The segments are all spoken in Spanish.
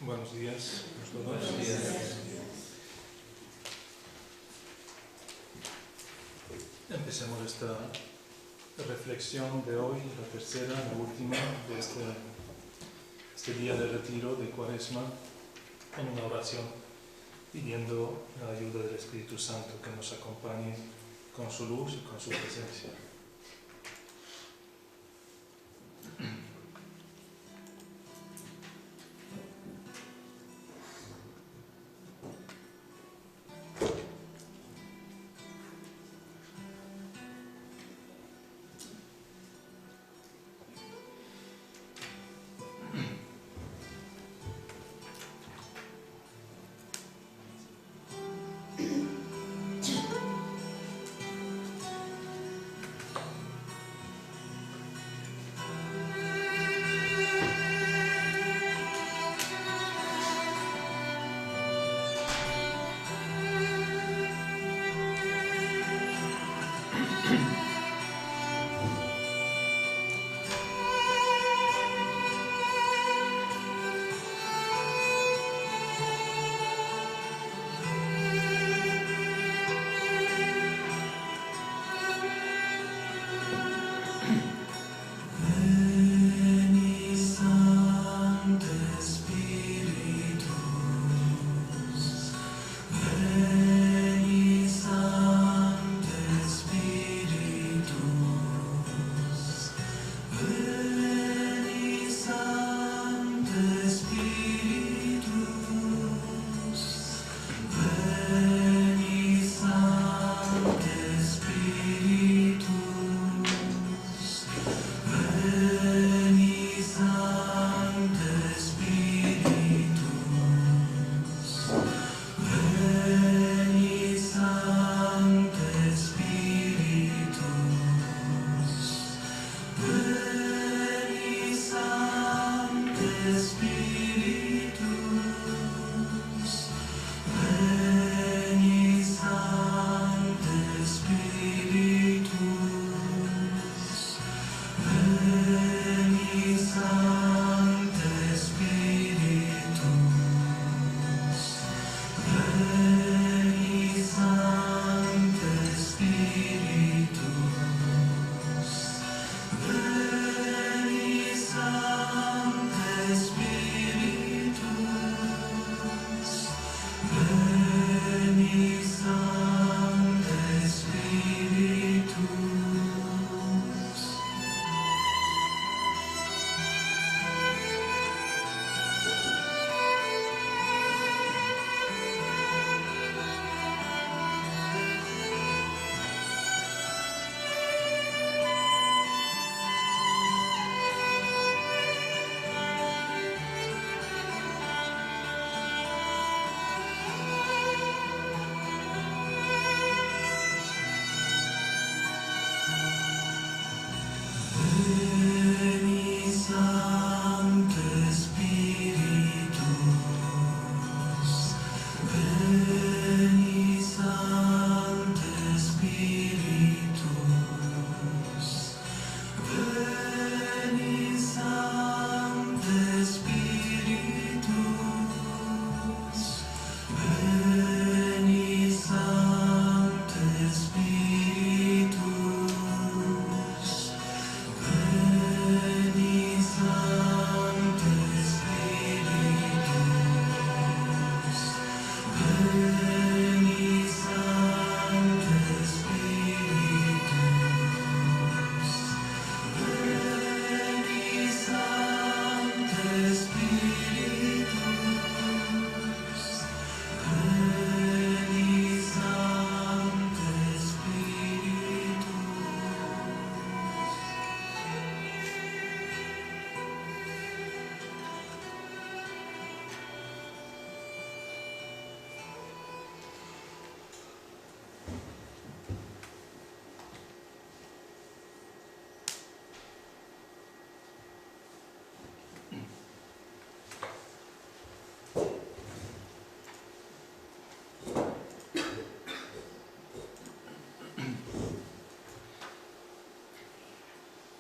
Buenos días a todos. Buenos días. Empecemos esta reflexión de hoy, la tercera, la última de este día de retiro de Cuaresma, con una oración pidiendo la ayuda del Espíritu Santo que nos acompañe con su luz y con su presencia.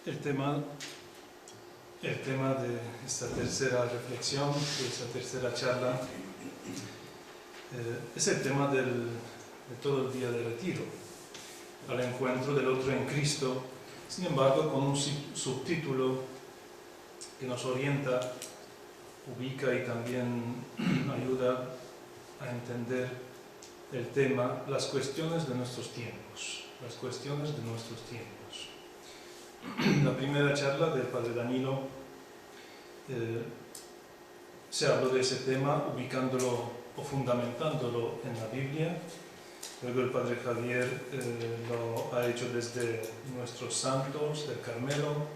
El tema el tema de esta tercera reflexión, de esta tercera charla, es el tema de todo el día de retiro, al encuentro del otro en Cristo, sin embargo con un subtítulo que nos orienta, ubica y también ayuda a entender el tema, las cuestiones de nuestros tiempos, las cuestiones de nuestros tiempos. La primera charla del Padre Danilo se habló de ese tema ubicándolo o fundamentándolo en la Biblia. Luego el Padre Javier lo ha hecho desde nuestros santos del Carmelo,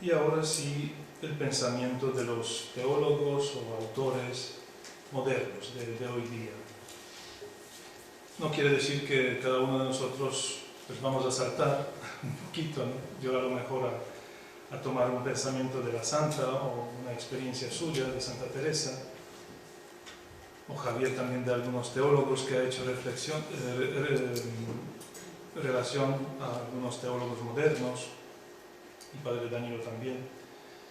y ahora sí el pensamiento de los teólogos o autores modernos de hoy día. No quiere decir que cada uno de nosotros pues vamos a saltar un poquito, ¿no? Yo a lo mejor a tomar un pensamiento de la Santa o una experiencia suya de Santa Teresa, o Javier también de algunos teólogos que ha hecho relación a algunos teólogos modernos, y Padre Danilo también.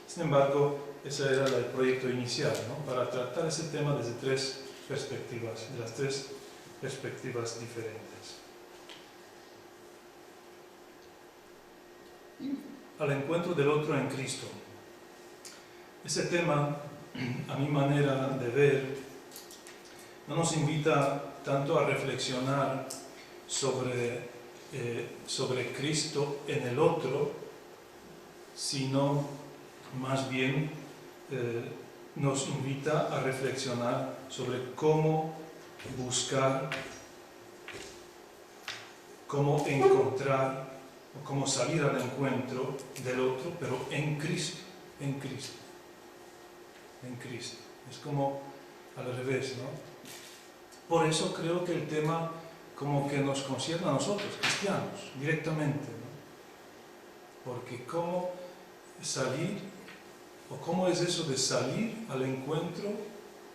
Sin embargo, ese era el proyecto inicial, ¿no? Para tratar ese tema desde tres perspectivas, de las tres perspectivas diferentes. Al encuentro del otro en Cristo. Ese tema, a mi manera de ver, no nos invita tanto a reflexionar sobre Cristo en el otro, sino más bien nos invita a reflexionar sobre cómo buscar, cómo encontrar o cómo salir al encuentro del otro, pero en Cristo, en Cristo, en Cristo. Es como al revés, ¿no? Por eso creo que el tema como que nos concierne a nosotros, cristianos, directamente, ¿no? Porque cómo salir, o cómo es eso de salir al encuentro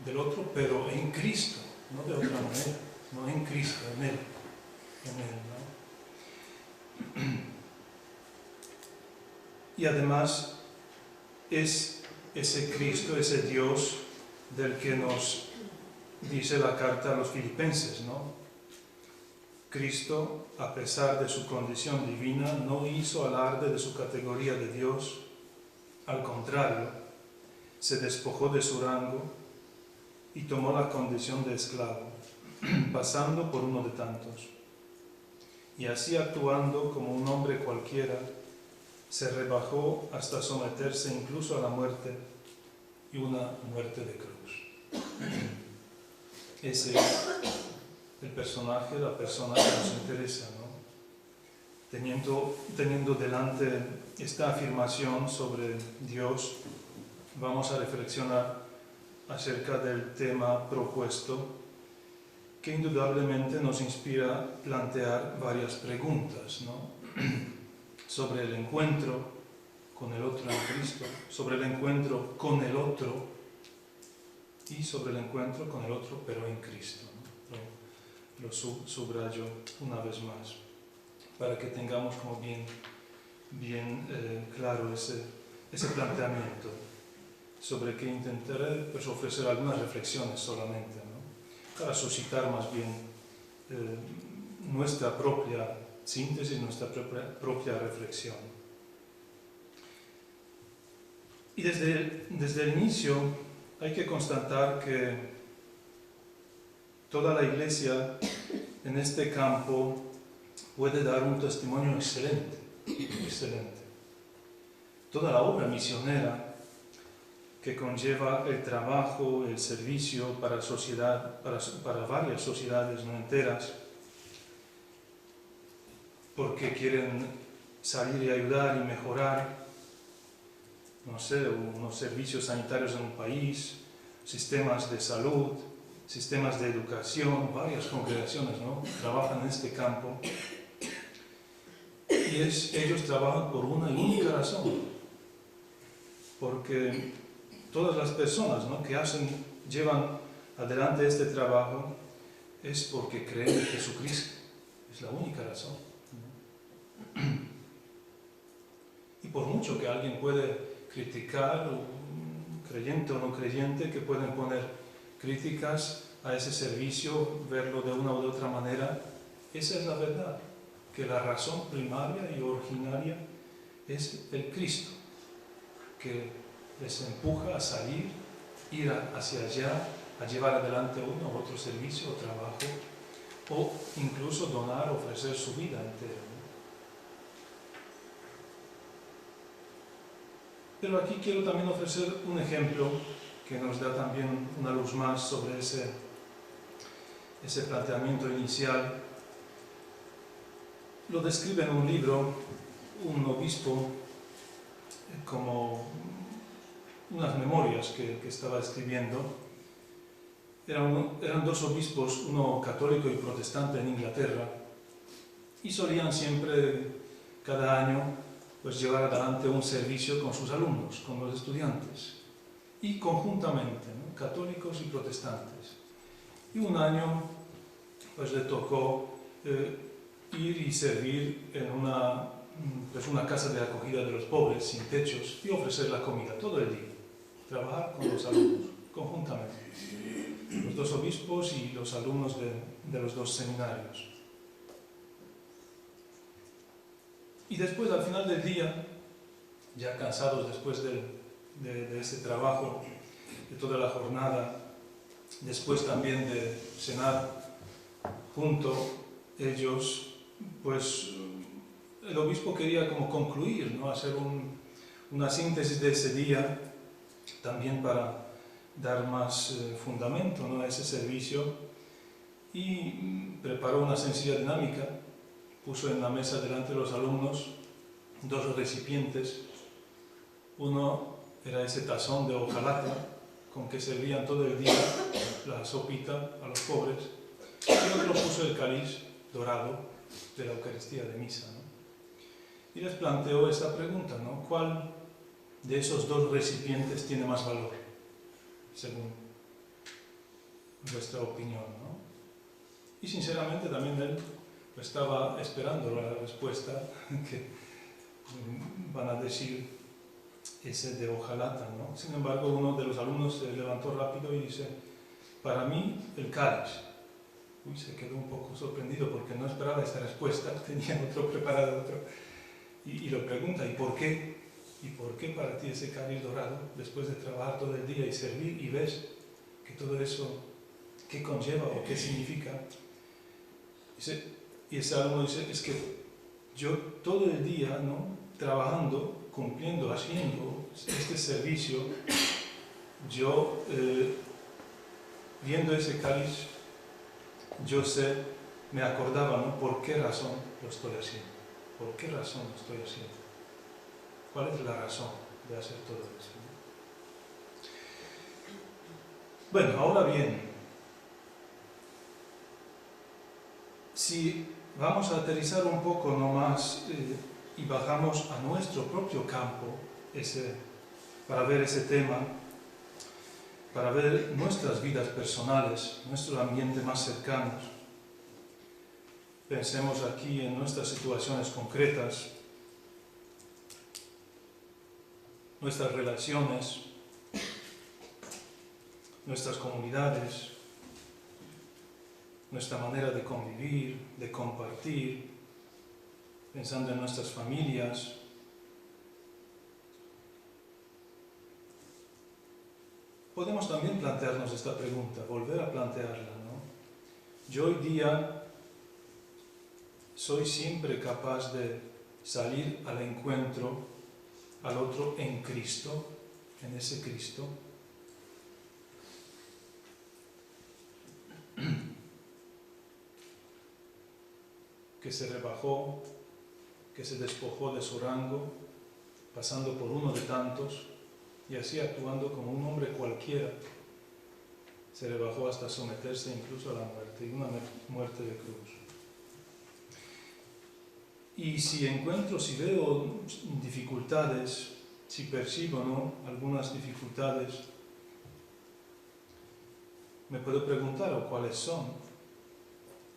del otro, pero en Cristo, no de otra manera, no en Cristo, en Él, ¿no? Y además es ese Cristo, ese Dios del que nos dice la carta a los filipenses, ¿no? Cristo, a pesar de su condición divina, no hizo alarde de su categoría de Dios. Al contrario, se despojó de su rango y tomó la condición de esclavo, pasando por uno de tantos. Y así, actuando como un hombre cualquiera, se rebajó hasta someterse incluso a la muerte, y una muerte de cruz. Ese es el personaje, la persona que nos interesa, ¿no? Teniendo delante esta afirmación sobre Dios, vamos a reflexionar acerca del tema propuesto, que indudablemente nos inspira a plantear varias preguntas, ¿no? Sobre el encuentro con el otro en Cristo, sobre el encuentro con el otro y sobre el encuentro con el otro pero en Cristo, ¿no? Lo subrayo una vez más, para que tengamos como bien claro ese planteamiento, sobre que intentaré pues, ofrecer algunas reflexiones solamente, ¿no? Para suscitar más bien nuestra propia síntesis, nuestra propia reflexión. Y desde el inicio hay que constatar que toda la Iglesia en este campo puede dar un testimonio excelente, excelente. Toda la obra misionera que conlleva el trabajo, el servicio para varias sociedades no enteras, porque quieren salir y ayudar y mejorar, no sé, unos servicios sanitarios en un país, sistemas de salud, sistemas de educación, varias congregaciones, ¿no? Trabajan en este campo, y ellos trabajan por una y única razón, porque todas las personas, ¿no? que llevan adelante este trabajo es porque creen en Jesucristo, es la única razón. Y por mucho que alguien puede criticar, un creyente o no creyente, que pueden poner críticas a ese servicio, verlo de una u otra manera. Esa es la verdad, que la razón primaria y originaria es el Cristo, que les empuja a salir, ir hacia allá, a llevar adelante uno u otro servicio o trabajo, o incluso donar, ofrecer su vida entera. Pero aquí quiero también ofrecer un ejemplo que nos da también una luz más sobre ese planteamiento inicial. Lo describe en un libro un obispo como unas memorias que estaba escribiendo. Eran dos obispos, uno católico y protestante en Inglaterra, y solían siempre, cada año, pues llevar adelante un servicio con sus alumnos, con los estudiantes, y conjuntamente, ¿no? Católicos y protestantes. Y un año pues le tocó ir y servir en una casa de acogida de los pobres, sin techos, y ofrecer la comida todo el día, trabajar con los alumnos, conjuntamente, los dos obispos y los alumnos de los dos seminarios. Y después, al final del día, ya cansados después de ese trabajo, de toda la jornada, después también de cenar junto ellos, pues el obispo quería como concluir, ¿no? Hacer una síntesis de ese día, también para dar más fundamento, ¿no? A ese servicio, y preparó una sencilla dinámica. Puso en la mesa delante de los alumnos dos recipientes. Uno era ese tazón de hojalata con que servían todo el día la sopita a los pobres, y otro puso el cáliz dorado de la Eucaristía de misa, ¿no? Y les planteó esta pregunta, ¿no? ¿Cuál de esos dos recipientes tiene más valor, según vuestra opinión, ¿no? Y sinceramente también él estaba esperando la respuesta que van a decir ese de hojalata, ¿no? Sin embargo, uno de los alumnos se levantó rápido y dice: para mí, el cáliz. Uy, se quedó un poco sorprendido porque no esperaba esta respuesta, tenía otro preparado, y lo pregunta: ¿y por qué? ¿Y por qué para ti ese cáliz dorado, después de trabajar todo el día y servir, y ves que todo eso, qué conlleva o qué significa? Y ese alumno dice: es que yo todo el día, ¿no?, trabajando, cumpliendo, haciendo este servicio, yo viendo ese cáliz, yo me acordaba, ¿no?, por qué razón lo estoy haciendo, por qué razón lo estoy haciendo, cuál es la razón de hacer todo eso, ¿no? Bueno, ahora bien, si vamos a aterrizar un poco nomás y bajamos a nuestro propio campo para ver ese tema, para ver nuestras vidas personales, nuestro ambiente más cercano. Pensemos aquí en nuestras situaciones concretas, nuestras relaciones, nuestras comunidades, nuestra manera de convivir, de compartir, pensando en nuestras familias. Podemos también plantearnos esta pregunta, volver a plantearla, ¿no? Yo hoy día soy siempre capaz de salir al encuentro al otro en Cristo, en ese Cristo. Que se rebajó, que se despojó de su rango, pasando por uno de tantos, y así actuando como un hombre cualquiera, se rebajó hasta someterse incluso a la muerte, y una muerte de cruz. Y si veo dificultades, si percibo, ¿no?, algunas dificultades, me puedo preguntar o cuáles son,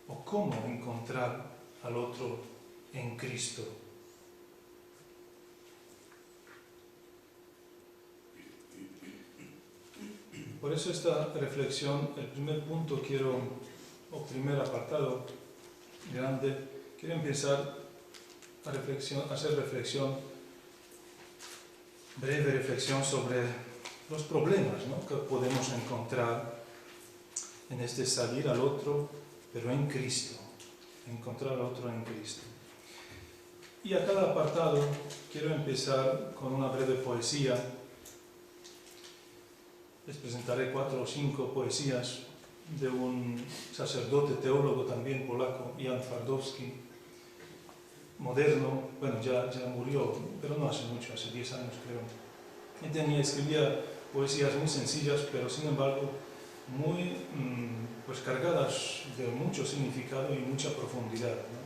o cómo encontrar al otro en Cristo. por eso esta reflexión, el primer punto o primer apartado grande, quiero empezar a hacer breve reflexión sobre los problemas, ¿no?, que podemos encontrar en este salir al otro, pero en Cristo, encontrar al otro en Cristo. Y a cada apartado quiero empezar con una breve poesía. Les presentaré 4 o 5 poesías de un sacerdote, teólogo también polaco, Jan Twardowski, moderno, bueno, ya murió, pero no hace mucho, hace 10 años creo. Escribía poesías muy sencillas, pero sin embargo muy pues cargadas de mucho significado y mucha profundidad, ¿no?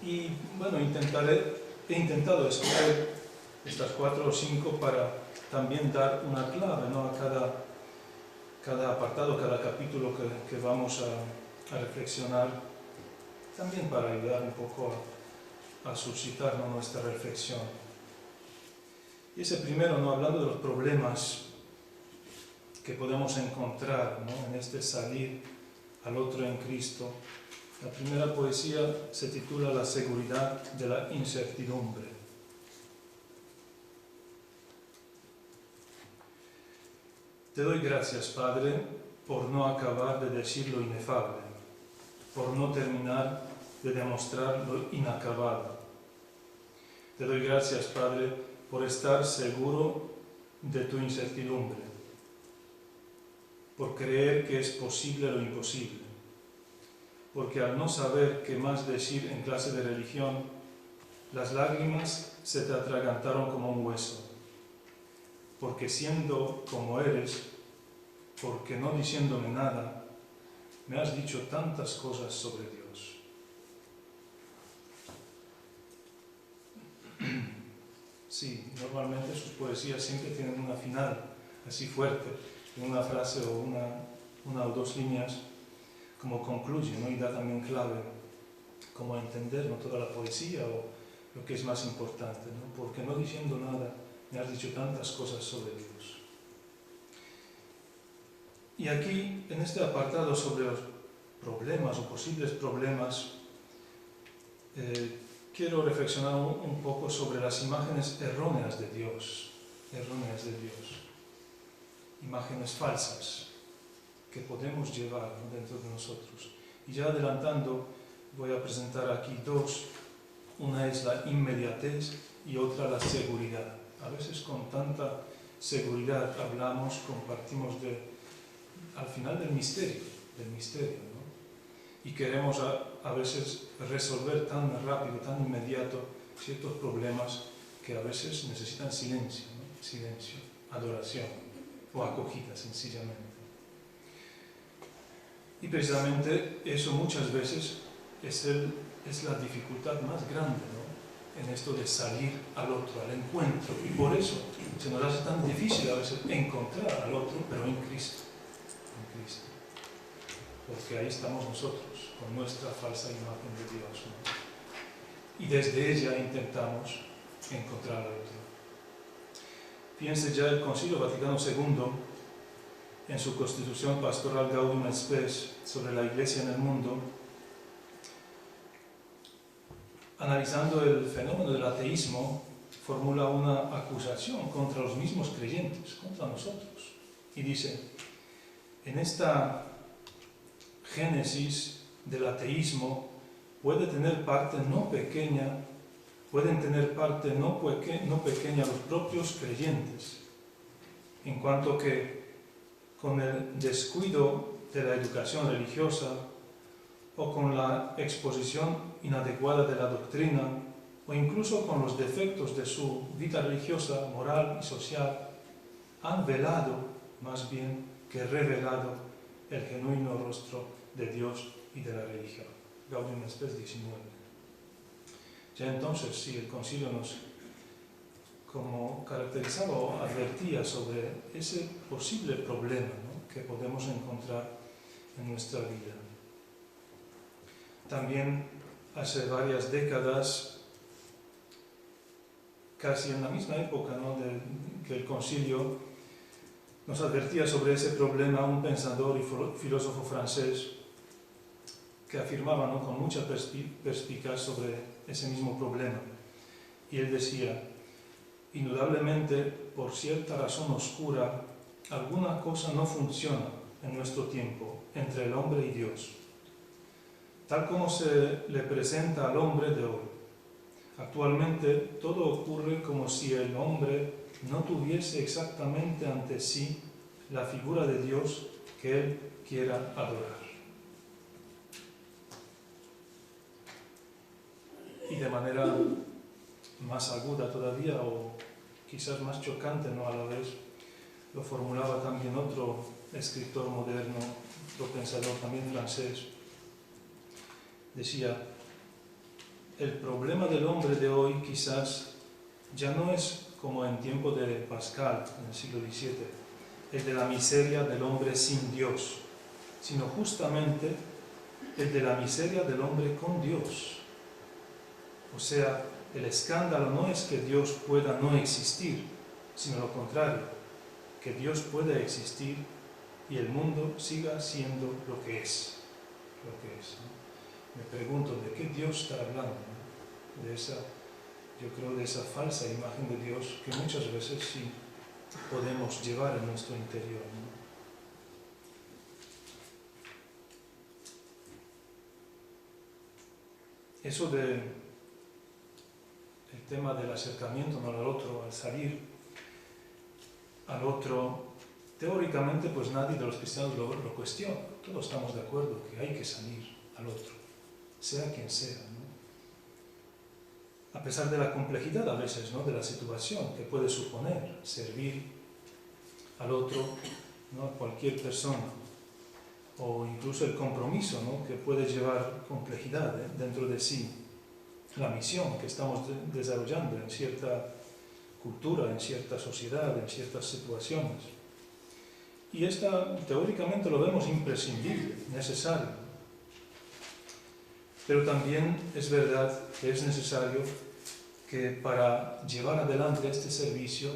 Y bueno, he intentado escoger estas 4 o 5 para también dar una clave, ¿no?, a cada apartado, cada capítulo que vamos a reflexionar, también para ayudar un poco a suscitar, ¿no?, nuestra reflexión. Y ese primero, ¿no?, hablando de los problemas que podemos encontrar, ¿no?, en este salir al otro en Cristo. La primera poesía se titula La seguridad de la incertidumbre. Te doy gracias, Padre, por no acabar de decir lo inefable, por no terminar de demostrar lo inacabado. Te doy gracias, Padre, por estar seguro de tu incertidumbre, por creer que es posible lo imposible, porque al no saber qué más decir en clase de religión, las lágrimas se te atragantaron como un hueso, porque siendo como eres, porque no diciéndome nada, me has dicho tantas cosas sobre Dios. Sí, normalmente sus poesías siempre tienen una final así fuerte, en una frase o una o 2 líneas, como concluye, ¿no?, y da también clave, como entender, ¿no?, toda la poesía o lo que es más importante, ¿no?, porque no diciendo nada me has dicho tantas cosas sobre Dios. Y aquí, en este apartado sobre los problemas o posibles problemas, quiero reflexionar un poco sobre las imágenes erróneas de Dios, imágenes falsas que podemos llevar dentro de nosotros. Y ya adelantando, voy a presentar aquí 2. Una es la inmediatez y otra la seguridad. A veces con tanta seguridad hablamos, compartimos al final del misterio, ¿no? Y queremos a veces resolver tan rápido, tan inmediato ciertos problemas que a veces necesitan silencio, ¿no? Silencio, adoración o acogida sencillamente. Y precisamente eso muchas veces es la dificultad más grande, ¿no?, en esto de salir al otro, al encuentro. Y por eso se nos hace tan difícil a veces encontrar al otro, pero en Cristo. Porque ahí estamos nosotros, con nuestra falsa imagen de Dios, ¿no? Y desde ella intentamos encontrar al otro. Fíjense, ya el Concilio Vaticano II, en su Constitución Pastoral Gaudium et Spes sobre la Iglesia en el mundo, analizando el fenómeno del ateísmo, formula una acusación contra los mismos creyentes, contra nosotros. Y dice, en esta génesis del ateísmo pueden tener parte no pequeña los propios creyentes, en cuanto que con el descuido de la educación religiosa o con la exposición inadecuada de la doctrina o incluso con los defectos de su vida religiosa, moral y social, han velado más bien que revelado el genuino rostro de Dios y de la religión. Gaudium et Spes 19. Ya entonces, sí, el concilio nos como caracterizaba o advertía sobre ese posible problema, ¿no?, que podemos encontrar en nuestra vida. También hace varias décadas, casi en la misma época, ¿no?, que el concilio, Nos advertía sobre ese problema un pensador y filósofo francés que afirmaba, ¿no?, con mucha perspicacia sobre ese mismo problema. Y él decía: indudablemente, por cierta razón oscura, alguna cosa no funciona en nuestro tiempo entre el hombre y Dios, tal como se le presenta al hombre de hoy. Actualmente todo ocurre como si el hombre no tuviese exactamente ante sí la figura de Dios que él quiera adorar. Y de manera más aguda todavía, o quizás más chocante, ¿no?, a la vez, lo formulaba también otro escritor moderno, otro pensador también francés. Decía: el problema del hombre de hoy quizás ya no es como en tiempo de Pascal, en el siglo XVII, el de la miseria del hombre sin Dios, sino justamente el de la miseria del hombre con Dios. O sea, el escándalo no es que Dios pueda no existir, sino lo contrario, que Dios pueda existir y el mundo siga siendo lo que es. ¿No? Me pregunto, ¿de qué Dios está hablando? ¿No? Yo creo de esa falsa imagen de Dios que muchas veces sí podemos llevar en nuestro interior, ¿no? Eso el tema del acercamiento, ¿no?, al otro, al salir al otro, teóricamente pues nadie de los cristianos lo cuestiona. Todos estamos de acuerdo que hay que salir al otro, sea quien sea, ¿no? A pesar de la complejidad a veces, ¿no?, de la situación que puede suponer servir al otro, ¿no?, a cualquier persona, o incluso el compromiso, ¿no?, que puede llevar complejidad dentro de sí, la misión que estamos desarrollando en cierta cultura, en cierta sociedad, en ciertas situaciones. Y esta, teóricamente, lo vemos imprescindible, necesario. Pero también es verdad que es necesario que para llevar adelante este servicio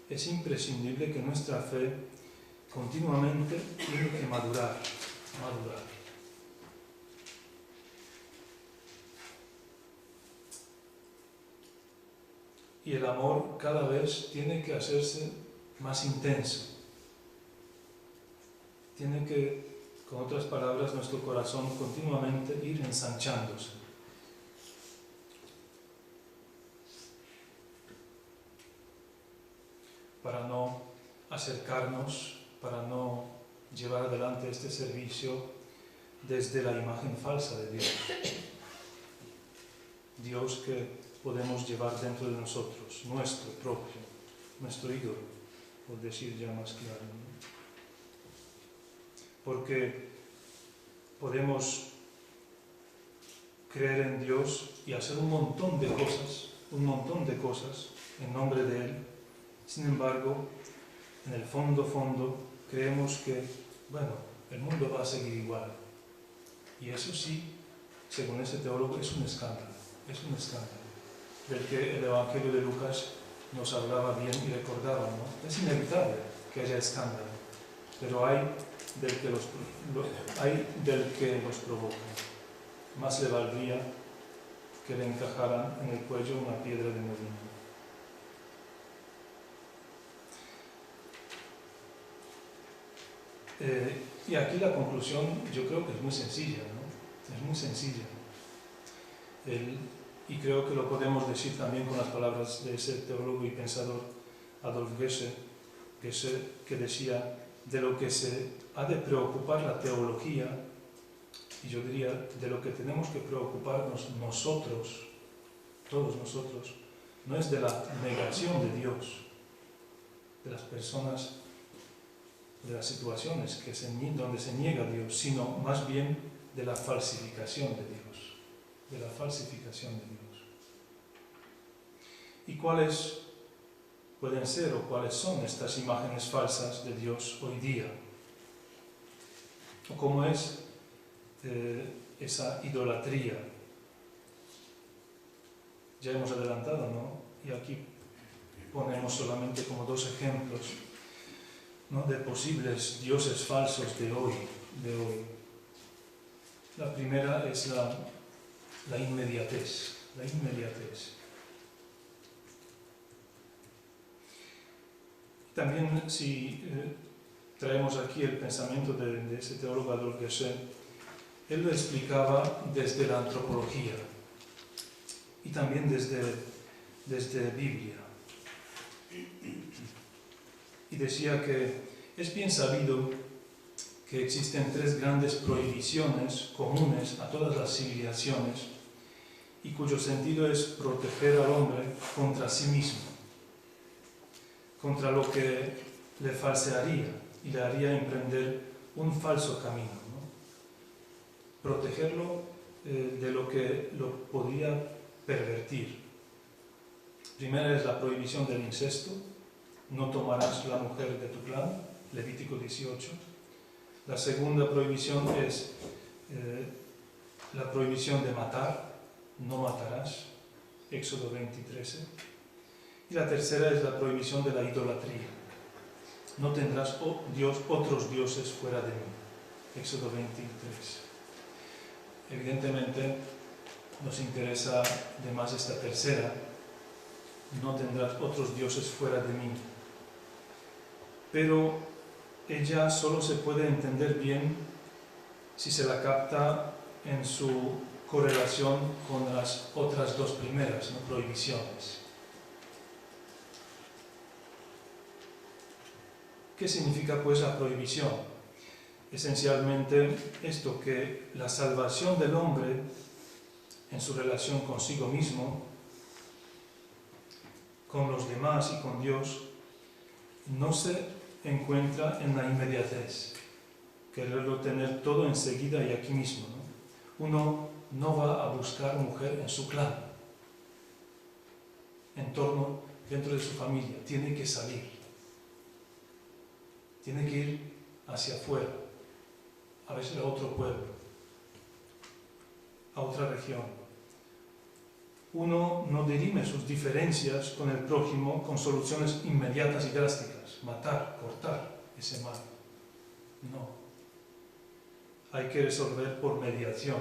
es imprescindible que nuestra fe continuamente tiene que madurar. Y el amor cada vez tiene que hacerse más intenso. Tiene que, con otras palabras, nuestro corazón continuamente ir ensanchándose. Para no acercarnos, para no llevar adelante este servicio desde la imagen falsa de Dios. Dios que podemos llevar dentro de nosotros, nuestro propio, nuestro ídolo, por decir ya más claro, ¿no? Porque podemos creer en Dios y hacer un montón de cosas en nombre de Él. Sin embargo, en el fondo, creemos que, bueno, el mundo va a seguir igual. Y eso sí, según ese teólogo, es un escándalo, del que el Evangelio de Lucas nos hablaba bien y recordaba, ¿no? Es inevitable que haya escándalo, pero hay del que los provoca. Más le valdría que le encajaran en el cuello una piedra de molino. Y aquí la conclusión yo creo que es muy sencilla, ¿no? Es muy sencilla. Y creo que lo podemos decir también con las palabras de ese teólogo y pensador Adolf Geshe, que decía: de lo que se ha de preocupar la teología, y yo diría de lo que tenemos que preocuparnos nosotros, todos nosotros, no es de la negación de Dios, de las personas, de las situaciones donde se niega a Dios, sino más bien de la falsificación de Dios, de la falsificación de Dios. ¿Y cuáles pueden ser o cuáles son estas imágenes falsas de Dios hoy día? ¿O cómo es esa idolatría? Ya hemos adelantado, ¿no? Y aquí ponemos solamente como dos ejemplos. ¿no?, de posibles dioses falsos de hoy. La primera es la inmediatez. También, si traemos aquí el pensamiento de ese teólogo Adolf Geshe, él lo explicaba desde la antropología y también desde Biblia. Y decía que es bien sabido que existen 3 grandes prohibiciones comunes a todas las civilizaciones y cuyo sentido es proteger al hombre contra sí mismo, contra lo que le falsearía y le haría emprender un falso camino, ¿no? Protegerlo de lo que lo podría pervertir. Primera es la prohibición del incesto. No tomarás la mujer de tu clan, Levítico 18. La segunda prohibición es la prohibición de matar, no matarás, Éxodo 20:13. Y la tercera es la prohibición de la idolatría. No tendrás otros dioses fuera de mí, Éxodo 23. Evidentemente nos interesa de más esta tercera, no tendrás otros dioses fuera de mí. Pero ella solo se puede entender bien si se la capta en su correlación con las otras 2 primeras, ¿no?, prohibiciones. ¿Qué significa pues la prohibición? Esencialmente esto, que la salvación del hombre en su relación consigo mismo, con los demás y con Dios, no se encuentra en la inmediatez, quererlo tener todo enseguida y aquí mismo, ¿no? Uno no va a buscar mujer en su clan, dentro de su familia, tiene que salir, tiene que ir hacia afuera, a veces a otro pueblo, a otra región. Uno no dirime sus diferencias con el prójimo con soluciones inmediatas y drásticas, matar, cortar ese mal. No. Hay que resolver por mediación.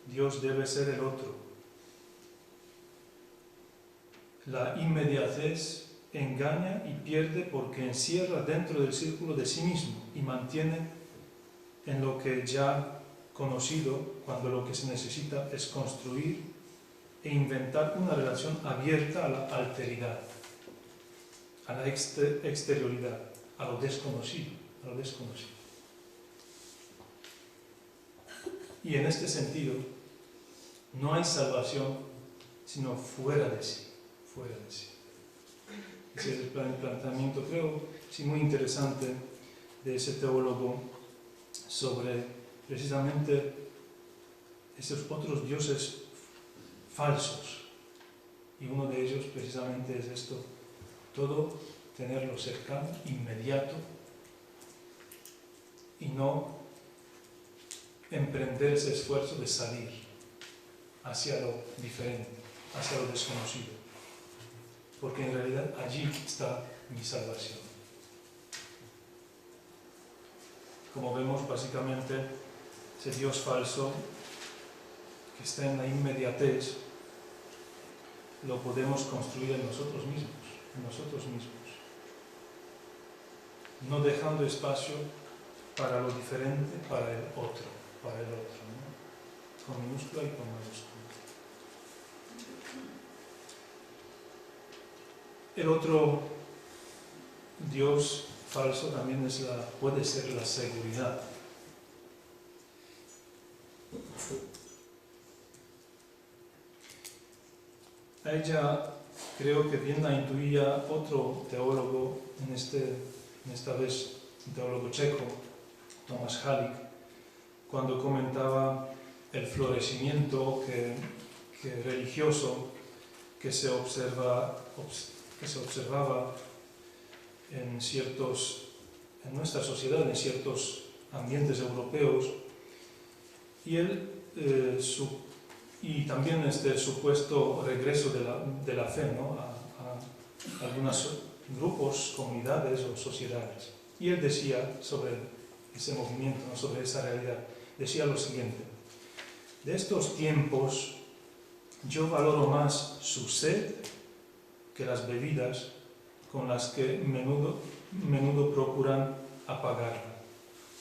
Dios debe ser el otro. La inmediatez engaña y pierde porque encierra dentro del círculo de sí mismo y mantiene en lo que ya conocido, cuando lo que se necesita es construir e inventar una relación abierta a la alteridad, a la exterioridad, a lo desconocido, Y en este sentido, no hay salvación sino fuera de sí. Ese es el planteamiento, creo, sí, muy interesante de ese teólogo sobre precisamente esos otros dioses falsos. Y uno de ellos precisamente es esto, todo tenerlo cercano, inmediato, y no emprender ese esfuerzo de salir hacia lo diferente, hacia lo desconocido, porque en realidad allí está mi salvación. Como vemos, básicamente, ese Dios falso que está en la inmediatez lo podemos construir en nosotros mismos, no dejando espacio para lo diferente, para el otro, ¿no? Con minúscula y con mayúscula. El otro Dios falso también puede ser la seguridad. A ella creo que bien la intuía otro teólogo, esta vez un teólogo checo, Tomáš Halík, cuando comentaba el florecimiento religioso que se observaba en nuestra sociedad, en ciertos ambientes europeos, y también este supuesto regreso de la fe, ¿no?, a algunas grupos, comunidades o sociedades. Y él decía sobre ese movimiento, ¿no? Sobre esa realidad, decía lo siguiente: de estos tiempos yo valoro más su sed que las bebidas con las que menudo procuran apagarla,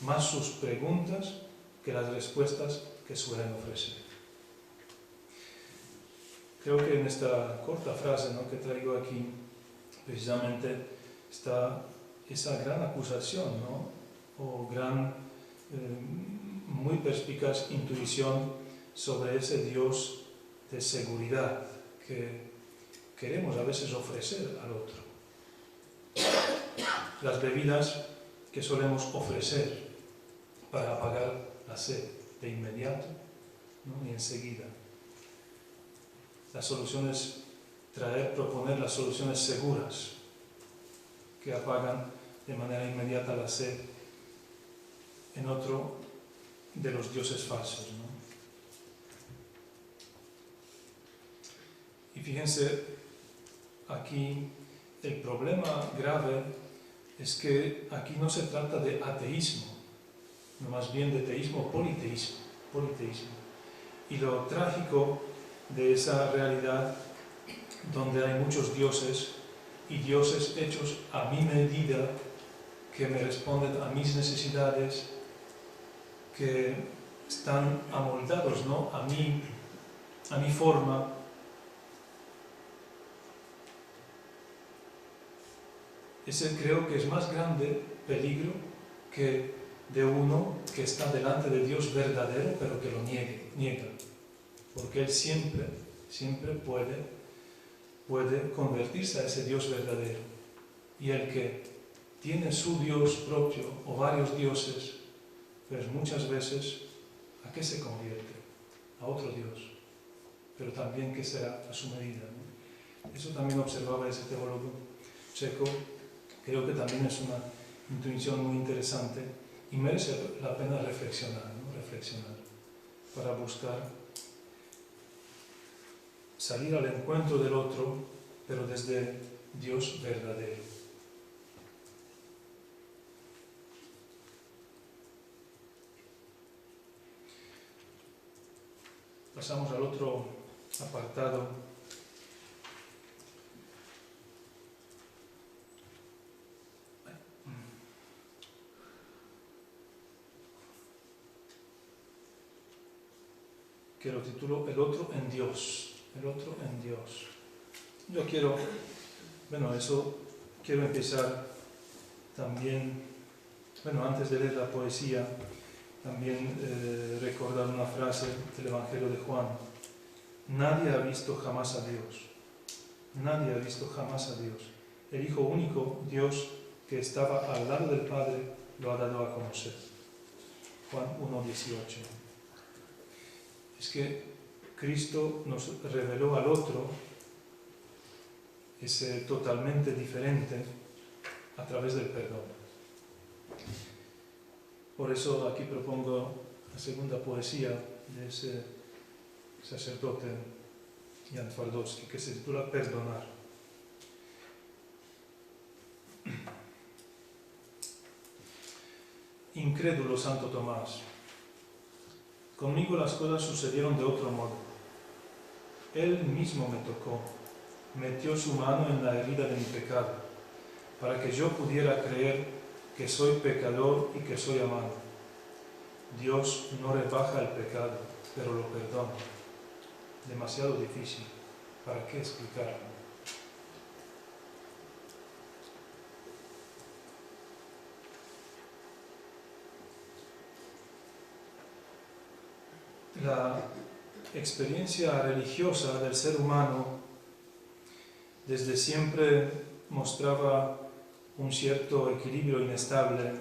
más sus preguntas que las respuestas que suelen ofrecer. Creo que en esta corta frase, ¿no?, que traigo aquí, precisamente está esa gran acusación, ¿no?, o gran, muy perspicaz intuición sobre ese Dios de seguridad que queremos a veces ofrecer al otro. Las bebidas que solemos ofrecer para apagar la sed de inmediato, ¿no?, y enseguida. Las soluciones, proponer las soluciones seguras que apagan de manera inmediata la sed en otro de los dioses falsos, ¿no? Y fíjense, aquí el problema grave es que aquí no se trata de ateísmo, no, más bien de teísmo, politeísmo. Y lo trágico de esa realidad donde hay muchos dioses y dioses hechos a mi medida, que me responden a mis necesidades, que están amoldados, ¿no?, a mi forma. Ese creo que es más grande peligro que de uno que está delante de Dios verdadero, pero que lo niega. Porque Él siempre puede convertirse a ese Dios verdadero. Y el que tiene su Dios propio o varios dioses, pues muchas veces, ¿a qué se convierte? A otro Dios. Pero también, ¿qué será? A su medida, ¿no? Eso también observaba ese teólogo checo. Creo que también es una intuición muy interesante y merece la pena reflexionar, ¿no? Reflexionar para buscar salir al encuentro del otro, pero desde Dios verdadero. Pasamos al otro apartado. Que lo titulo El otro en Dios. El otro en Dios. Yo quiero empezar también, antes de leer la poesía, también recordar una frase del Evangelio de Juan. Nadie ha visto jamás a Dios. Nadie ha visto jamás a Dios. El Hijo único, Dios, que estaba al lado del Padre, lo ha dado a conocer. Juan 1:18. Es que Cristo nos reveló al otro, ese totalmente diferente, a través del perdón. Por eso aquí propongo la segunda poesía de ese sacerdote Jan Twardowski, que se titula Perdonar. Incrédulo Santo Tomás, conmigo las cosas sucedieron de otro modo. Él mismo me tocó, metió su mano en la herida de mi pecado, para que yo pudiera creer que soy pecador y que soy amado. Dios no rebaja el pecado, pero lo perdona. Demasiado difícil. ¿Para qué explicarlo? La experiencia religiosa del ser humano desde siempre mostraba un cierto equilibrio inestable,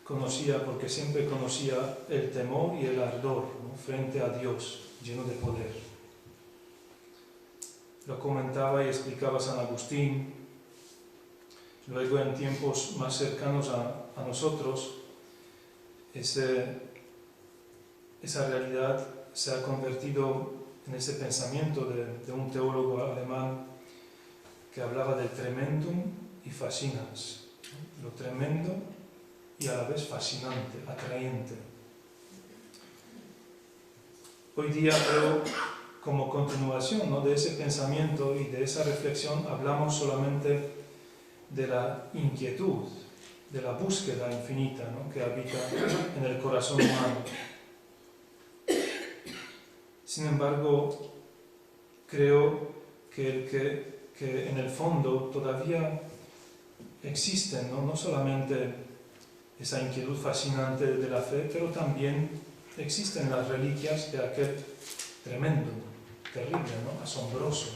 porque siempre conocía el temor y el ardor, ¿no?, frente a Dios, lleno de poder. Lo comentaba y explicaba San Agustín. Luego, en tiempos más cercanos a nosotros, esa realidad se ha convertido en ese pensamiento de un teólogo alemán que hablaba del tremendum y fascinans, lo tremendo y a la vez fascinante, atraente. Hoy día creo, como continuación, ¿no?, de ese pensamiento y de esa reflexión, hablamos solamente de la inquietud, de la búsqueda infinita, ¿no?, que habita en el corazón humano. Sin embargo, creo que en el fondo todavía existen, ¿no?, no solamente esa inquietud fascinante de la fe, pero también existen las reliquias de aquel tremendo, terrible, ¿no?, asombroso,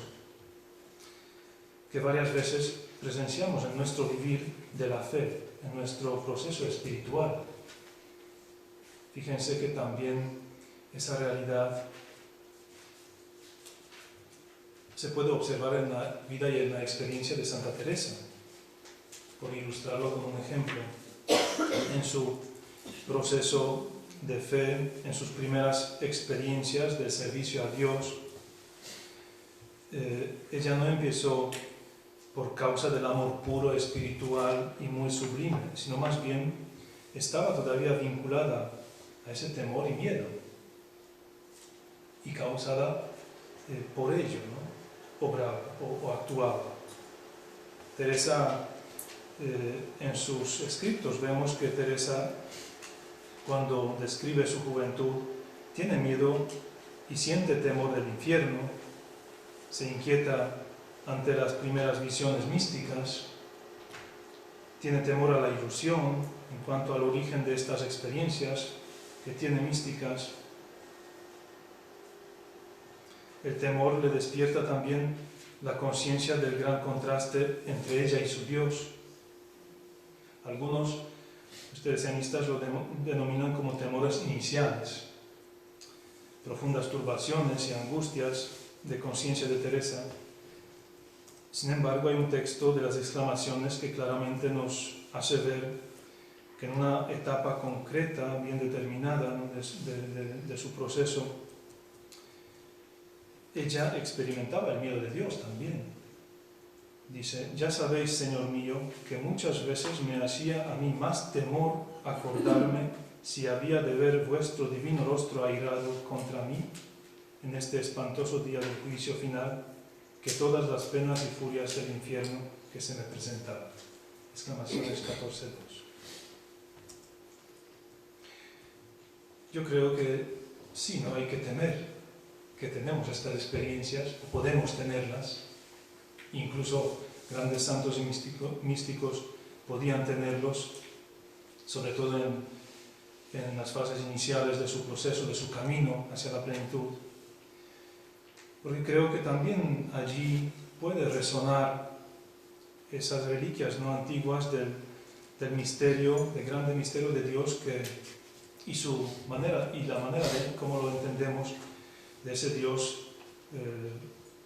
que varias veces presenciamos en nuestro vivir de la fe, en nuestro proceso espiritual. Fíjense que también esa realidad se puede observar en la vida y en la experiencia de Santa Teresa, por ilustrarlo con un ejemplo. En su proceso de fe, en sus primeras experiencias del servicio a Dios, ella no empezó por causa del amor puro, espiritual y muy sublime, sino más bien estaba todavía vinculada a ese temor y miedo, y causada por ello, ¿no?, obraba o actuaba. Teresa, en sus escritos vemos que Teresa, cuando describe su juventud, tiene miedo y siente temor del infierno, se inquieta ante las primeras visiones místicas, tiene temor a la ilusión en cuanto al origen de estas experiencias que tiene místicas. El temor le despierta también la conciencia del gran contraste entre ella y su Dios. Algunos teresianistas lo denominan como temores iniciales, profundas turbaciones y angustias de conciencia de Teresa. Sin embargo, hay un texto de las exclamaciones que claramente nos hace ver que en una etapa concreta, bien determinada, ¿no?, de su proceso, ella experimentaba el miedo de Dios también. Dice: ya sabéis, Señor mío, que muchas veces me hacía a mí más temor acordarme si había de ver vuestro divino rostro airado contra mí en este espantoso día del juicio final, que todas las penas y furias del infierno que se me presentaban. Exclamaciones 14:2. Yo creo que sí, no hay que temer, que tenemos estas experiencias, o podemos tenerlas. Incluso grandes santos y místicos podían tenerlos, sobre todo en las fases iniciales de su proceso, de su camino hacia la plenitud. Porque creo que también allí puede resonar esas reliquias no antiguas del misterio, del grande misterio de Dios, y su manera, y la manera de cómo lo entendemos, de ese Dios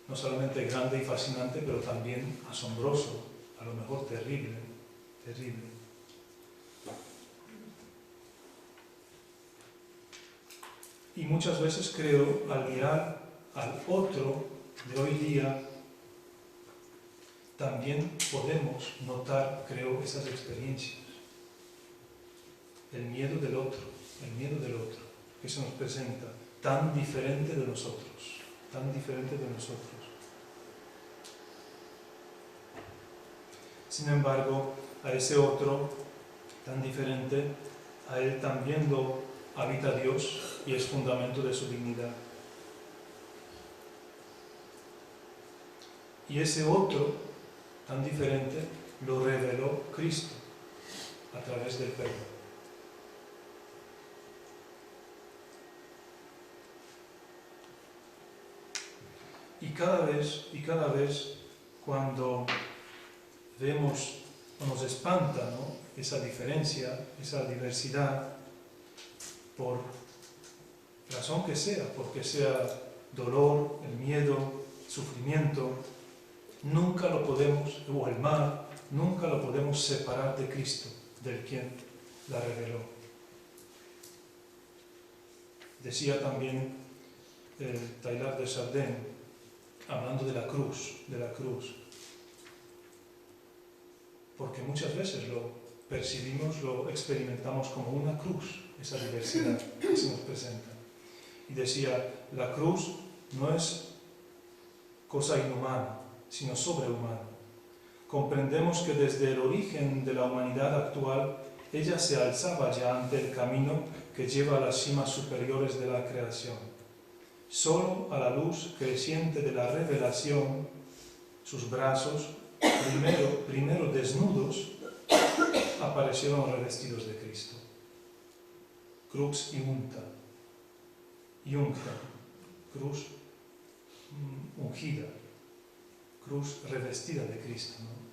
no solamente grande y fascinante, pero también asombroso, a lo mejor terrible, terrible. Y muchas veces creo, al mirar al otro de hoy día, también podemos notar, creo, esas experiencias. El miedo del otro, que se nos presenta, tan diferente de nosotros, tan diferente de nosotros. Sin embargo, a ese otro, tan diferente, a él también lo habita Dios y es fundamento de su dignidad. Y ese otro, tan diferente, lo reveló Cristo a través del perdón. Y cada vez cuando vemos o nos espanta, ¿no?, esa diferencia, esa diversidad, por razón que sea, porque sea dolor, el miedo, sufrimiento, nunca lo podemos, o el mal, nunca lo podemos separar de Cristo, del quien la reveló. Decía también Teilhard de Chardin, hablando de la cruz, porque muchas veces lo percibimos, lo experimentamos como una cruz, esa diversidad que se nos presenta. Y decía, la cruz no es cosa inhumana, sino sobrehumana. Comprendemos que desde el origen de la humanidad actual, ella se alzaba ya ante el camino que lleva a las cimas superiores de la creación. Solo a la luz creciente de la revelación, sus brazos, primero desnudos, aparecieron revestidos de Cristo. Crux iunta, cruz ungida, cruz revestida de Cristo, ¿no?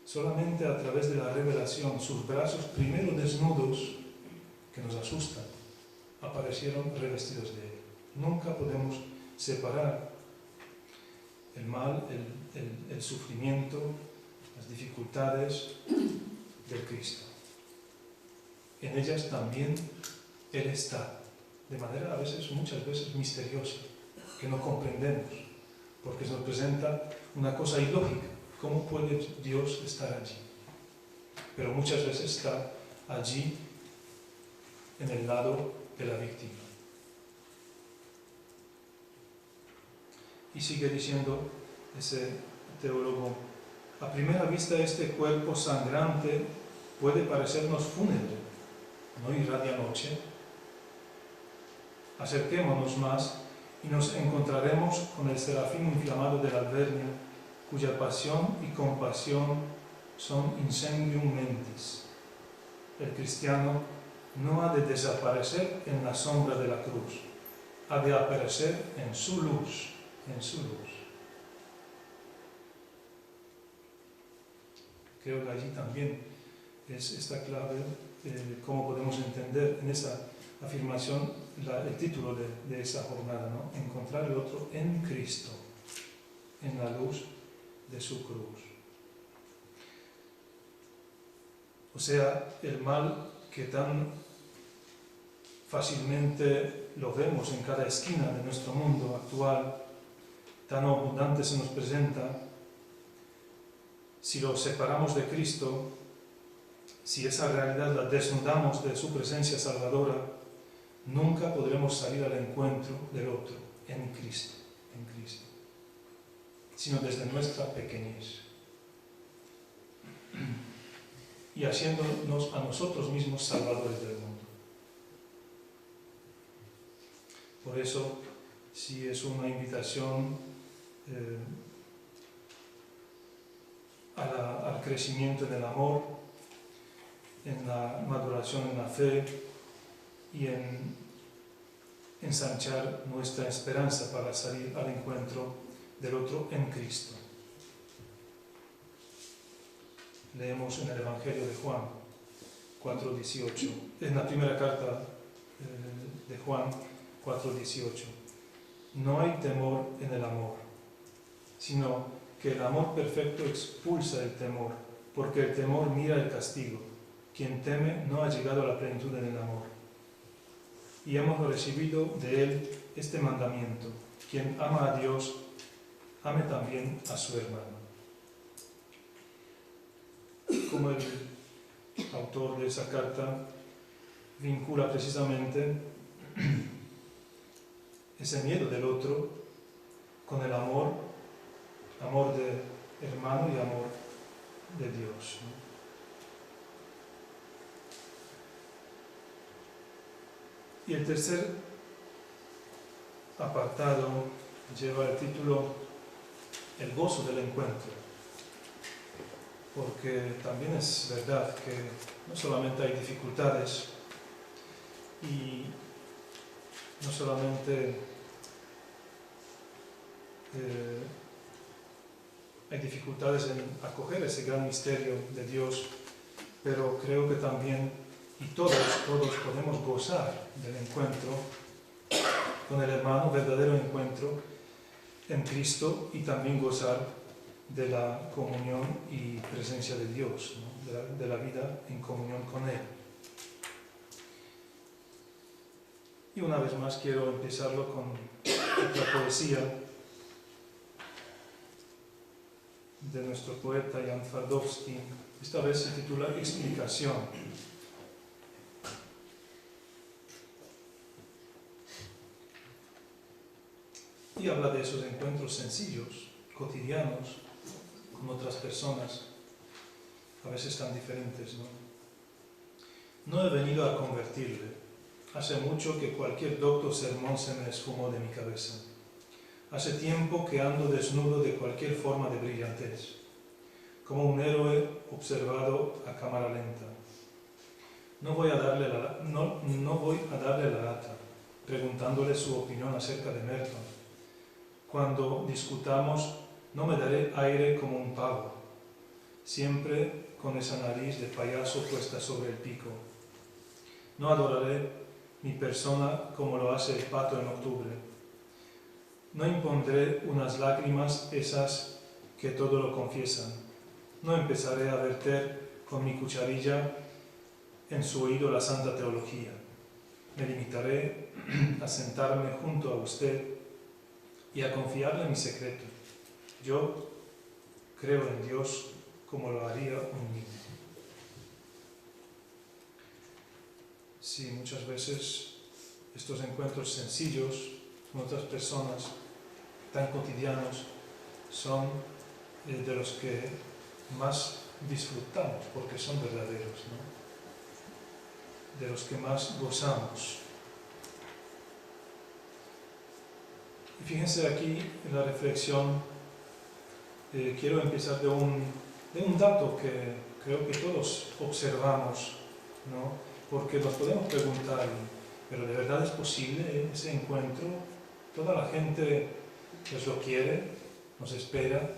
Solamente a través de la revelación, sus brazos primero desnudos, que nos asustan, aparecieron revestidos de Él. Nunca podemos separar el mal, el sufrimiento, las dificultades del Cristo. En ellas también Él está, de manera muchas veces misteriosa, que no comprendemos, porque se nos presenta una cosa ilógica. ¿Cómo puede Dios estar allí? Pero muchas veces está allí en el lado de la víctima. Y sigue diciendo ese teólogo, a primera vista este cuerpo sangrante puede parecernos fúnebre, no irradia noche. Acerquémonos más y nos encontraremos con el serafín inflamado del Alvernia, cuya pasión y compasión son incendium mentis. El cristiano no ha de desaparecer en la sombra de la cruz, ha de aparecer en su luz, Creo que allí también es esta clave de cómo podemos entender en esa afirmación el título de esa jornada, ¿no? Encontrar el otro en Cristo, en la luz de su cruz. O sea, el mal que tan fácilmente lo vemos en cada esquina de nuestro mundo actual, tan abundante se nos presenta, si lo separamos de Cristo, si esa realidad la desnudamos de su presencia salvadora, nunca podremos salir al encuentro del otro en Cristo, sino desde nuestra pequeñez. Y haciéndonos a nosotros mismos salvadores del mundo. Por eso, si es una invitación al crecimiento en el amor, en la maduración en la fe y en ensanchar nuestra esperanza para salir al encuentro del otro en Cristo. Leemos en el Evangelio de Juan 4:18, en la primera carta de Juan 4:18. No hay temor en el amor, sino que el amor perfecto expulsa el temor, porque el temor mira el castigo. Quien teme no ha llegado a la plenitud en el amor. Y hemos recibido de Él este mandamiento: quien ama a Dios, ame también a su hermano. Como el autor de esa carta vincula precisamente ese miedo del otro con el amor de hermano y amor de Dios, ¿no? Y el tercer apartado lleva el título El gozo del encuentro, porque también es verdad que no solamente hay dificultades y no solamente hay dificultades en acoger ese gran misterio de Dios, pero creo que también, y todos podemos gozar del encuentro con el hermano, verdadero encuentro en Cristo, y también gozar de la comunión y presencia de Dios, ¿no? de la vida en comunión con Él. Y una vez más quiero empezarlo con otra poesía de nuestro poeta Jan Twardowski. Esta vez se titula Explicación. Y habla de esos encuentros sencillos, cotidianos, con otras personas, a veces tan diferentes, ¿no? No he venido a convertirle. Hace mucho que cualquier docto sermón se me esfumó de mi cabeza. Hace tiempo que ando desnudo de cualquier forma de brillantez, como un héroe observado a cámara lenta. No voy a darle la lata, preguntándole su opinión acerca de Merton. Cuando discutamos, no me daré aire como un pavo, siempre con esa nariz de payaso puesta sobre el pico. No adoraré mi persona como lo hace el pato en octubre. No impondré unas lágrimas esas que todo lo confiesan. No empezaré a verter con mi cucharilla en su oído la santa teología. Me limitaré a sentarme junto a usted y a confiarle mi secreto. Yo creo en Dios como lo haría un niño. Sí, muchas veces estos encuentros sencillos con otras personas, tan cotidianos, son de los que más disfrutamos, porque son verdaderos, ¿no? De los que más gozamos. Y fíjense aquí en la reflexión, quiero empezar de un dato que creo que todos observamos, ¿no? Porque nos podemos preguntar, ¿pero de verdad es posible ese encuentro? Toda la gente pues lo quiere, nos espera.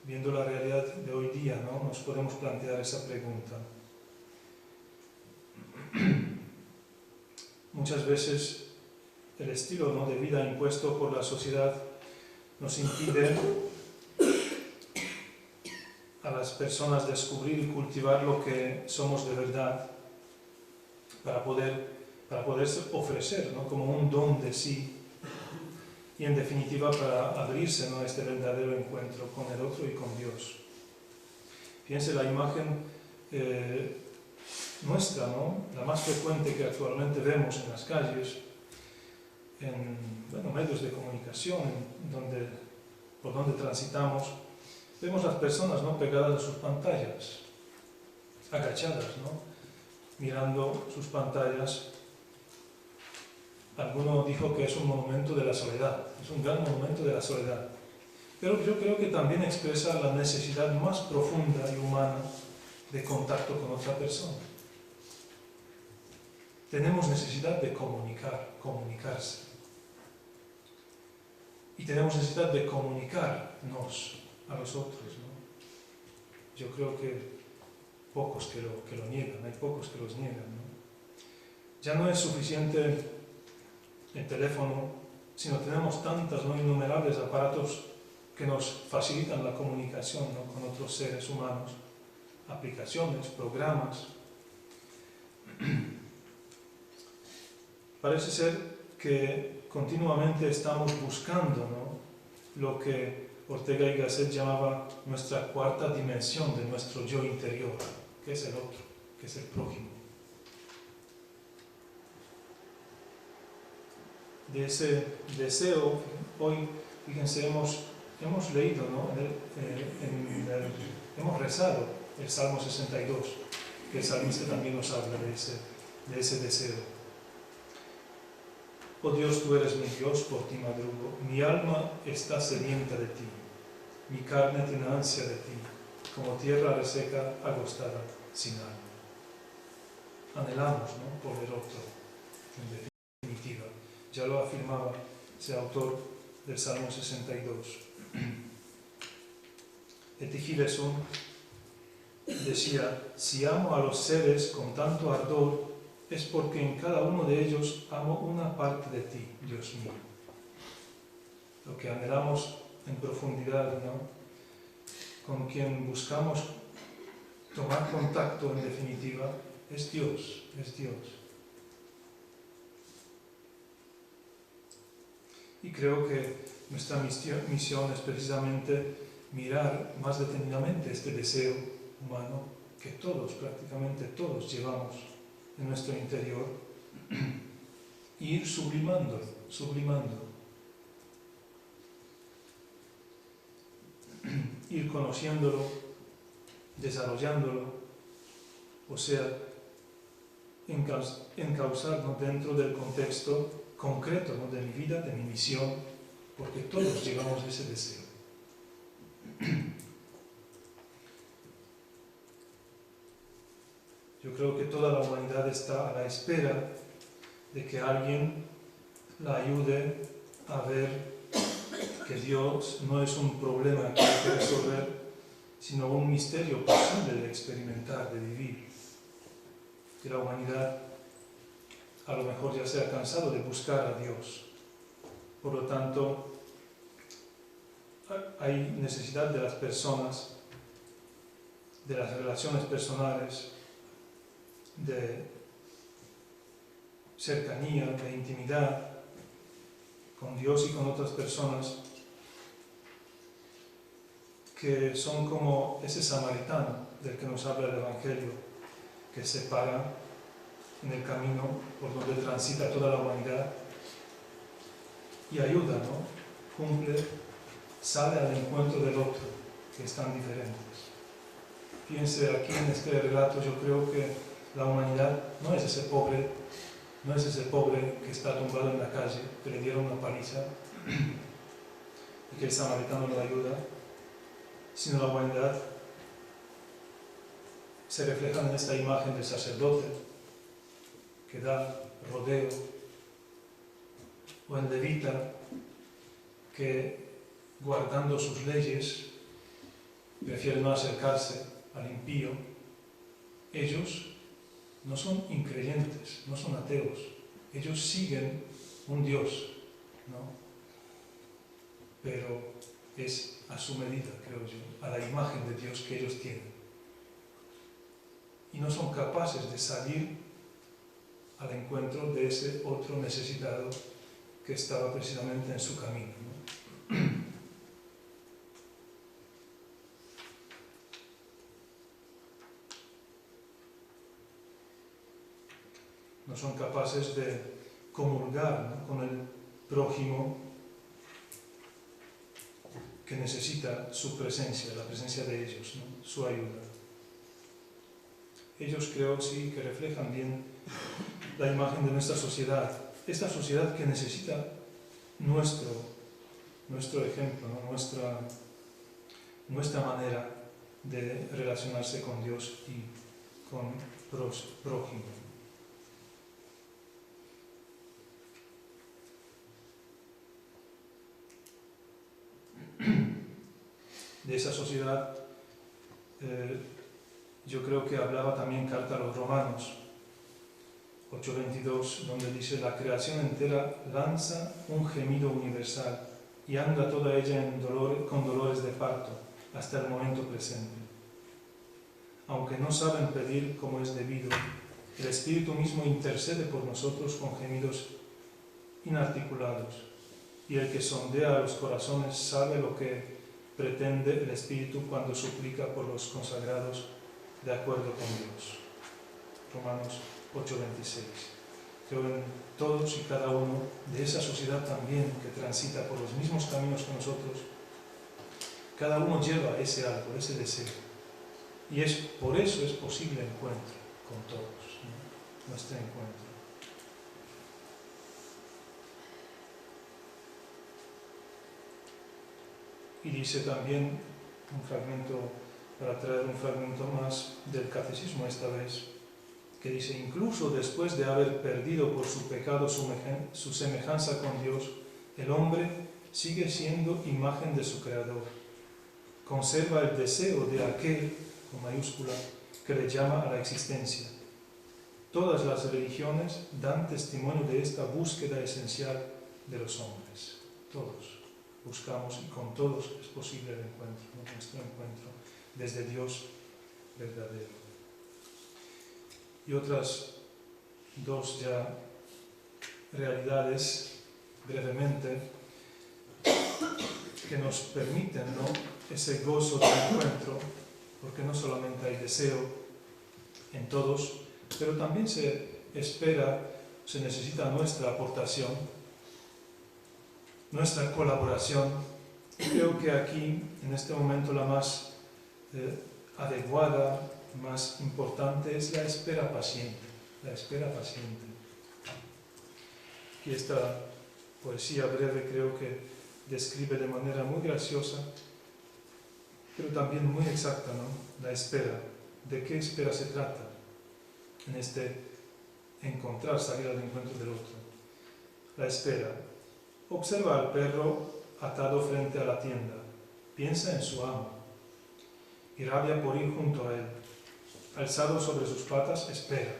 Viendo la realidad de hoy día, ¿no? Nos podemos plantear esa pregunta. Muchas veces el estilo, ¿no?, de vida impuesto por la sociedad nos impide a las personas descubrir y cultivar lo que somos de verdad para poder ofrecer, ¿no?, como un don de sí y en definitiva para abrirse, ¿no?, a este verdadero encuentro con el otro y con Dios. Fíjense la imagen nuestra, ¿no?, la más frecuente que actualmente vemos en las calles, en medios de comunicación, por donde transitamos, vemos las personas, ¿no?, pegadas a sus pantallas, agachadas, ¿no?, mirando sus pantallas. Alguno dijo que es un monumento de la soledad, es un gran monumento de la soledad. Pero yo creo que también expresa la necesidad más profunda y humana de contacto con otra persona. Tenemos necesidad de comunicarse. Y tenemos necesidad de comunicarnos a los otros, ¿no? Yo creo que pocos que lo niegan, hay pocos que los niegan, ¿no? Ya no es suficiente el teléfono, sino tenemos tantos, ¿no?, innumerables aparatos que nos facilitan la comunicación, ¿no?, con otros seres humanos, aplicaciones, programas. Parece ser que continuamente estamos buscando, ¿no?, lo que Ortega y Gasset llamaba nuestra cuarta dimensión de nuestro yo interior, que es el otro, que es el prójimo. De ese deseo, hoy, fíjense, hemos leído, ¿no?, hemos rezado el Salmo 62, que el salmista también nos habla de ese deseo. Oh Dios, tú eres mi Dios, por ti madrugo, mi alma está sedienta de ti, mi carne tiene ansia de ti, como tierra reseca, agostada, sin alma. Anhelamos, ¿no?, por el otro, en definitiva. Ya lo afirmaba ese autor del Salmo 62. Etigileson decía: si amo a los seres con tanto ardor, es porque en cada uno de ellos amo una parte de ti, Dios mío. Lo que anhelamos en profundidad, ¿no?, con quien buscamos tomar contacto, en definitiva, es Dios, es Dios. Y creo que Nuestra misión es precisamente mirar más detenidamente este deseo humano que todos, prácticamente todos, llevamos en nuestro interior, e ir sublimando, ir conociéndolo, desarrollándolo, o sea, encauzarnos dentro del contexto concreto, ¿no?, de mi vida, de mi misión, porque todos llevamos ese deseo. Yo creo que toda la humanidad está a la espera de que alguien la ayude a ver que Dios no es un problema que hay que resolver, sino un misterio posible de experimentar, de vivir. Que la humanidad a lo mejor ya se ha cansado de buscar a Dios. Por lo tanto, hay necesidad de las personas, de las relaciones personales, de cercanía, de intimidad con Dios y con otras personas, que son como ese samaritano del que nos habla el Evangelio, que se para en el camino por donde transita toda la humanidad y ayuda, ¿no?, cumple, sale al encuentro del otro, que están diferentes. Fíjense aquí en este relato, yo creo que la humanidad no es ese pobre que está tumbado en la calle, que le dieron una paliza y que el samaritano lo ayuda, sino la humanidad se refleja en esta imagen del sacerdote que da rodeo, o el levita que, guardando sus leyes, prefiere no acercarse al impío. Ellos no son increyentes, no son ateos, ellos siguen un Dios, ¿no?, pero es a su medida, creo yo, a la imagen de Dios que ellos tienen. Y no son capaces de salir al encuentro de ese otro necesitado que estaba precisamente en su camino, ¿no? No son capaces de comulgar, ¿no?, con el prójimo que necesita su presencia, la presencia de ellos, ¿no?, su ayuda. Ellos, creo, sí que reflejan bien la imagen de nuestra sociedad, esta sociedad que necesita nuestro ejemplo, ¿no?, nuestra manera de relacionarse con Dios y con prójimo. De esa sociedad, yo creo que hablaba también carta a los Romanos 8:22, donde dice: la creación entera lanza un gemido universal y anda toda ella con dolores de parto hasta el momento presente. Aunque no saben pedir como es debido, el Espíritu mismo intercede por nosotros con gemidos inarticulados, y el que sondea a los corazones sabe lo que pretende el Espíritu cuando suplica por los consagrados de acuerdo con Dios. Romanos 8:26. Creo en todos y cada uno de esa sociedad también que transita por los mismos caminos que nosotros. Cada uno lleva ese algo, ese deseo. Y por eso es posible el encuentro con todos, ¿no?, nuestro encuentro. Y dice también un fragmento, para traer un fragmento más del Catecismo esta vez, que dice: incluso después de haber perdido por su pecado su semejanza con Dios, el hombre sigue siendo imagen de su Creador. Conserva el deseo de aquel, con mayúscula, que le llama a la existencia. Todas las religiones dan testimonio de esta búsqueda esencial de los hombres. Todos buscamos, y con todos es posible el encuentro, ¿no?, nuestro encuentro desde Dios verdadero. Y otras dos ya realidades, brevemente. que nos permiten, ¿no?, ese gozo del encuentro, porque no solamente hay deseo en todos, pero también se espera, se necesita nuestra aportación, nuestra colaboración. Creo que aquí, en este momento, la más adecuada, más importante, es la espera paciente. La espera paciente. Aquí esta poesía breve creo que describe de manera muy graciosa, pero también muy exacta, ¿no?, la espera. ¿De qué espera se trata en este encontrar, salir al encuentro del otro? La espera. Observa al perro atado frente a la tienda. Piensa en su amo. Irradia por ir junto a él. Alzado sobre sus patas, espera.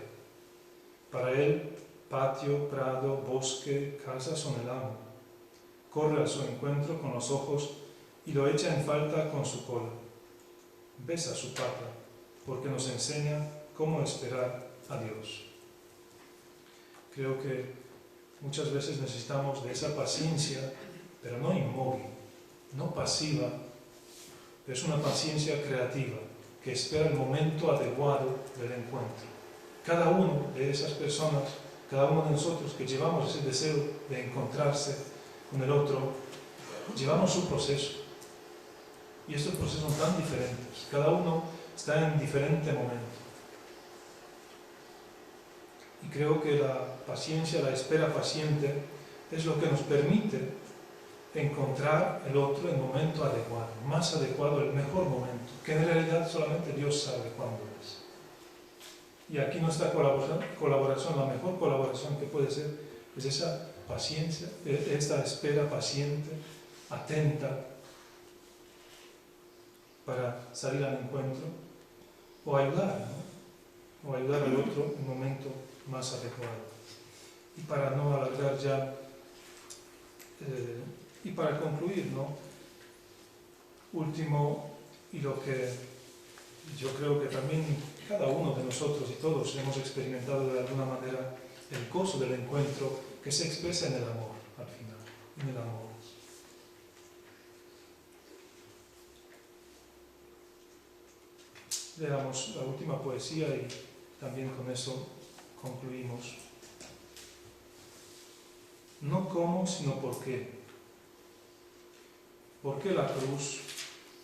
Para él, patio, prado, bosque, casa son el amo. Corre a su encuentro con los ojos y lo echa en falta con su cola. Besa su pata, porque nos enseña cómo esperar a Dios. Creo que muchas veces necesitamos de esa paciencia, pero no inmóvil, no pasiva, pero es una paciencia creativa, que espera el momento adecuado del encuentro. Cada uno de esas personas, cada uno de nosotros que llevamos ese deseo de encontrarse con el otro, llevamos su proceso. Y estos procesos son tan diferentes. Cada uno está en diferente momento. Y creo que la paciencia, la espera paciente, es lo que nos permite encontrar el otro en el momento adecuado, más adecuado, el mejor momento, que en realidad solamente Dios sabe cuándo es. Y aquí nuestra colaboración, la mejor colaboración que puede ser, es esa paciencia, esta espera paciente, atenta, para salir al encuentro, o ayudar, ¿no?, o ayudar al otro en un momento más adecuado. Y para no alargar ya, y para concluir, ¿no?, último, y lo que yo creo que también cada uno de nosotros y todos hemos experimentado de alguna manera, el gozo del encuentro que se expresa en el amor, al final, en el amor. Leamos la última poesía y también con eso concluimos. No cómo, sino por qué. ¿Por qué la cruz,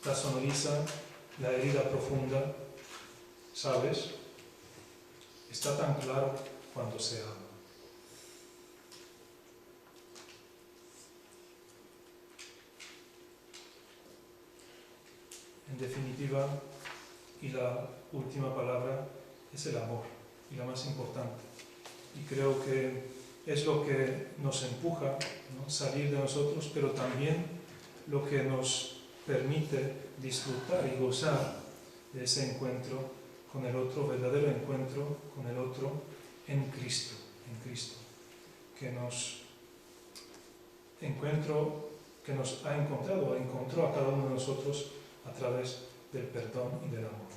la sonrisa, la herida profunda? ¿Sabes? Está tan claro cuando se ama. En definitiva, y la última palabra es el amor, y la más importante. Y creo que es lo que nos empuja, ¿no?, salir de nosotros, pero también lo que nos permite disfrutar y gozar de ese encuentro con el otro, verdadero encuentro con el otro en Cristo, que nos ha encontrado, encontró a cada uno de nosotros a través del perdón y del amor.